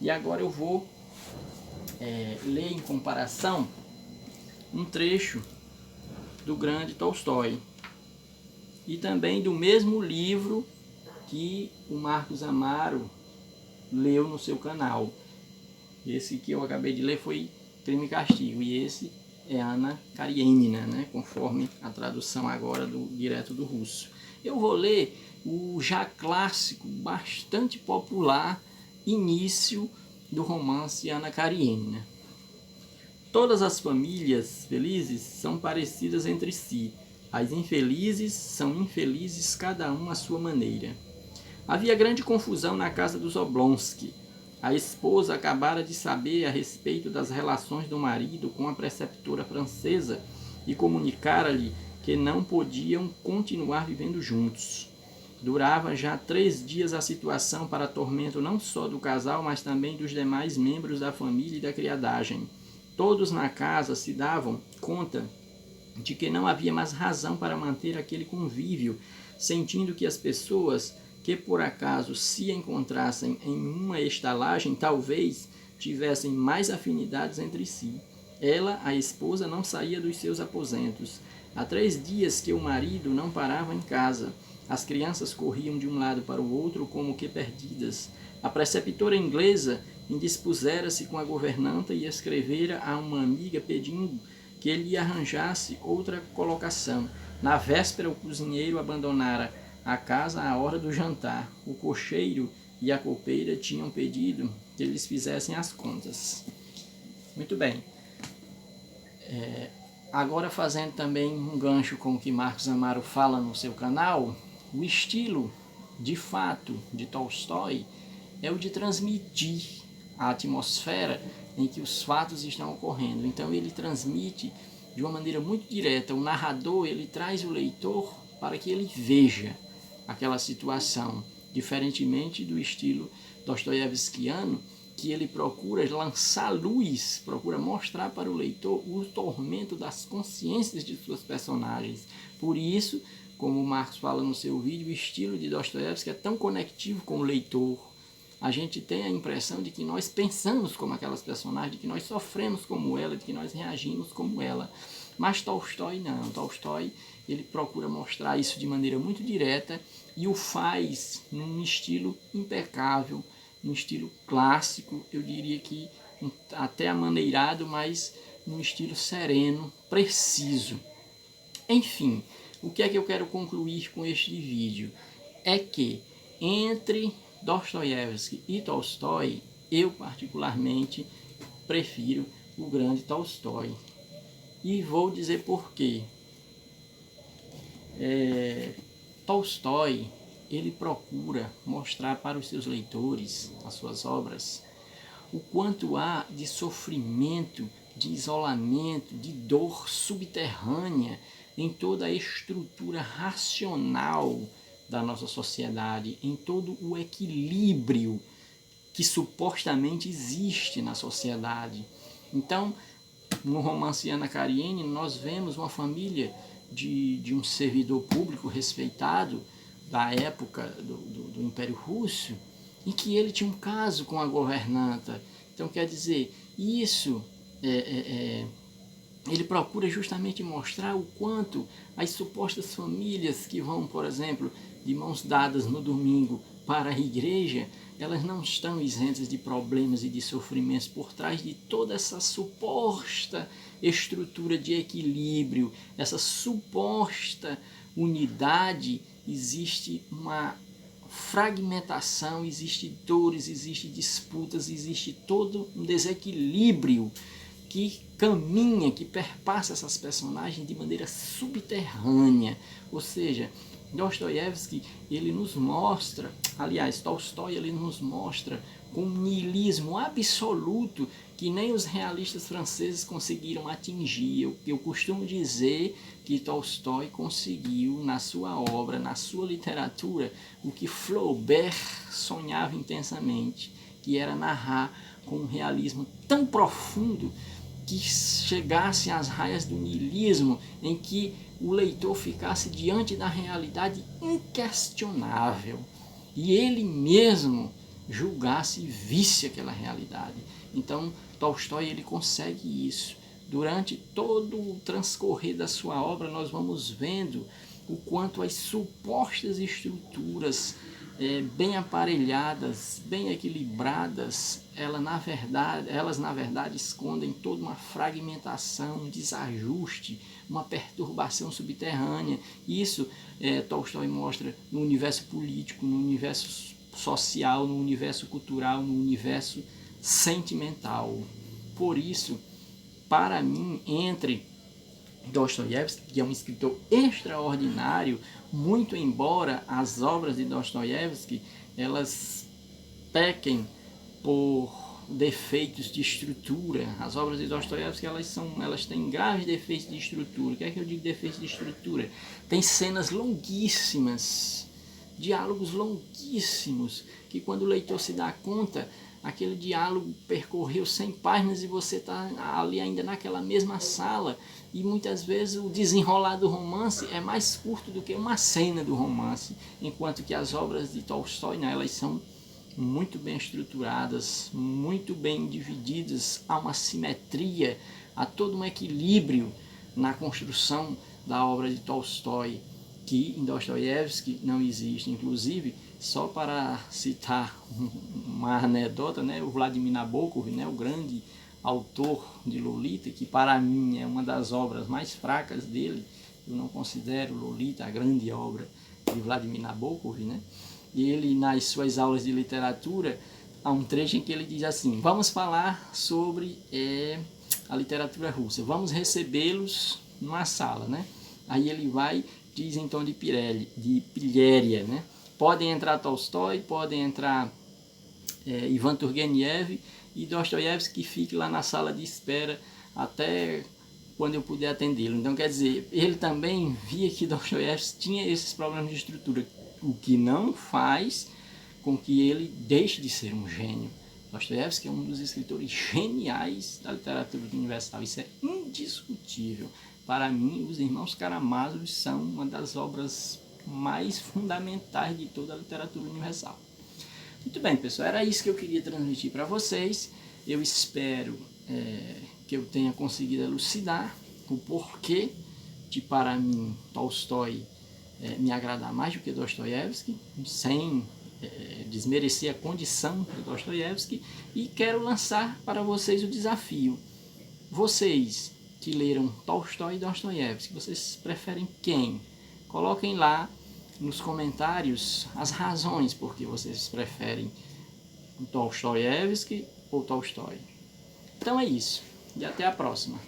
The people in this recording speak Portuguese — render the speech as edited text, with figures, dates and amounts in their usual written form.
E agora eu vou ler em comparação um trecho do grande Tolstói e também do mesmo livro que o Marcos Amaro leu no seu canal. Esse que eu acabei de ler foi Crime e Castigo e esse é Anna Karenina, né? Conforme a tradução agora direto do russo. Eu vou ler o já clássico, bastante popular início do romance Anna Karenina. Todas as famílias felizes são parecidas entre si. As infelizes são infelizes cada um à sua maneira. Havia grande confusão na casa dos Oblonsky. A esposa acabara de saber a respeito das relações do marido com a preceptora francesa e comunicara-lhe que não podiam continuar vivendo juntos. Durava já 3 dias a situação para tormento não só do casal, mas também dos demais membros da família e da criadagem. Todos na casa se davam conta de que não havia mais razão para manter aquele convívio, sentindo que as pessoas que por acaso se encontrassem em uma estalagem talvez tivessem mais afinidades entre si. Ela, a esposa, não saía dos seus aposentos. Há 3 dias que o marido não parava em casa. As crianças corriam de um lado para o outro como que perdidas. A preceptora inglesa indispusera-se com a governanta e escrevera a uma amiga pedindo que lhe arranjasse outra colocação. Na véspera, o cozinheiro abandonara a casa à hora do jantar. O cocheiro e a copeira tinham pedido que eles fizessem as contas. Muito bem. Agora fazendo também um gancho com o que Marcos Amaro fala no seu canal, o estilo, de fato, de Tolstói é o de transmitir a atmosfera em que os fatos estão ocorrendo. Então ele transmite de uma maneira muito direta. O narrador, ele traz o leitor para que ele veja aquela situação, diferentemente do estilo dostoiévskiano, que ele procura lançar luz, procura mostrar para o leitor o tormento das consciências de suas personagens. Por isso, como o Marcos fala no seu vídeo, o estilo de Dostoiévski é tão conectivo com o leitor. A gente tem a impressão de que nós pensamos como aquelas personagens, de que nós sofremos como ela, de que nós reagimos como ela. Mas Tolstói não. Tolstói, ele procura mostrar isso de maneira muito direta e o faz num estilo impecável, num estilo clássico, eu diria que até amaneirado, mas num estilo sereno, preciso. Enfim, o que é que eu quero concluir com este vídeo? É que entre Dostoiévski e Tolstói, eu particularmente prefiro o grande Tolstói. E vou dizer por quê. Tolstói, ele procura mostrar para os seus leitores, as suas obras, o quanto há de sofrimento, de isolamento, de dor subterrânea em toda a estrutura racional da nossa sociedade, em todo o equilíbrio que supostamente existe na sociedade. Então, no romance Anna Karenina, nós vemos uma família de um servidor público respeitado da época do Império Russo, em que ele tinha um caso com a governanta. Então, quer dizer, isso ele procura justamente mostrar o quanto as supostas famílias que vão, por exemplo, de mãos dadas no domingo para a igreja, elas não estão isentas de problemas e de sofrimentos. Por trás de toda essa suposta estrutura de equilíbrio, essa suposta unidade, existe uma fragmentação, existe dores, existe disputas, existe todo um desequilíbrio que caminha, que perpassa essas personagens de maneira subterrânea. Ou seja, Dostoiévski, ele nos mostra, aliás, Tolstói, ele nos mostra com um niilismo absoluto que nem os realistas franceses conseguiram atingir. Eu costumo dizer que Tolstói conseguiu na sua obra, na sua literatura, o que Flaubert sonhava intensamente, que era narrar com um realismo tão profundo que chegasse às raias do niilismo, em que o leitor ficasse diante da realidade inquestionável e ele mesmo julgasse e visse aquela realidade. Então Tolstói ele consegue isso. Durante todo o transcorrer da sua obra nós vamos vendo o quanto as supostas estruturas bem aparelhadas, bem equilibradas, elas na verdade escondem toda uma fragmentação, um desajuste, uma perturbação subterrânea. Isso Tolstói mostra no universo político, no universo social, no universo cultural, no universo sentimental. Por isso, para mim, entre Dostoiévski, que é um escritor extraordinário, muito embora as obras de Dostoiévski elas pequem por defeitos de estrutura. As obras de Dostoiévski elas têm graves defeitos de estrutura. O que é que eu digo defeitos de estrutura? Tem cenas longuíssimas, diálogos longuíssimos, que quando o leitor se dá conta, aquele diálogo percorreu 100 páginas e você está ali ainda naquela mesma sala, e muitas vezes o desenrolar do romance é mais curto do que uma cena do romance, enquanto que as obras de Tolstói, né, elas são muito bem estruturadas, muito bem divididas, há uma simetria, há todo um equilíbrio na construção da obra de Tolstói, que em Dostoiévski não existe. Inclusive, só para citar uma anedota, né, o Vladimir Nabokov, né, o grande autor de Lolita, que para mim é uma das obras mais fracas dele, eu não considero Lolita a grande obra de Vladimir Nabokov, né? E ele, nas suas aulas de literatura, há um trecho em que ele diz assim: vamos falar sobre a literatura russa, vamos recebê-los numa sala, né? Aí ele vai, diz em tom de pilhéria, né? Podem entrar Tolstói, podem entrar Ivan Turgenev, e Dostoiévski que fique lá na sala de espera até quando eu puder atendê-lo. Então, quer dizer, ele também via que Dostoiévski tinha esses problemas de estrutura, o que não faz com que ele deixe de ser um gênio. Dostoiévski é um dos escritores geniais da literatura universal, isso é indiscutível. Para mim, Os Irmãos Karamazov são uma das obras mais fundamentais de toda a literatura universal. Muito bem, pessoal, era isso que eu queria transmitir para vocês. Eu espero que eu tenha conseguido elucidar o porquê de, para mim, Tolstói me agradar mais do que Dostoiévski, sem desmerecer a condição de Dostoiévski, e quero lançar para vocês o desafio. Vocês que leram Tolstói e Dostoiévski, vocês preferem quem? Coloquem lá nos comentários as razões por que vocês preferem Dostoiévski ou Tolstói. Então é isso, e até a próxima.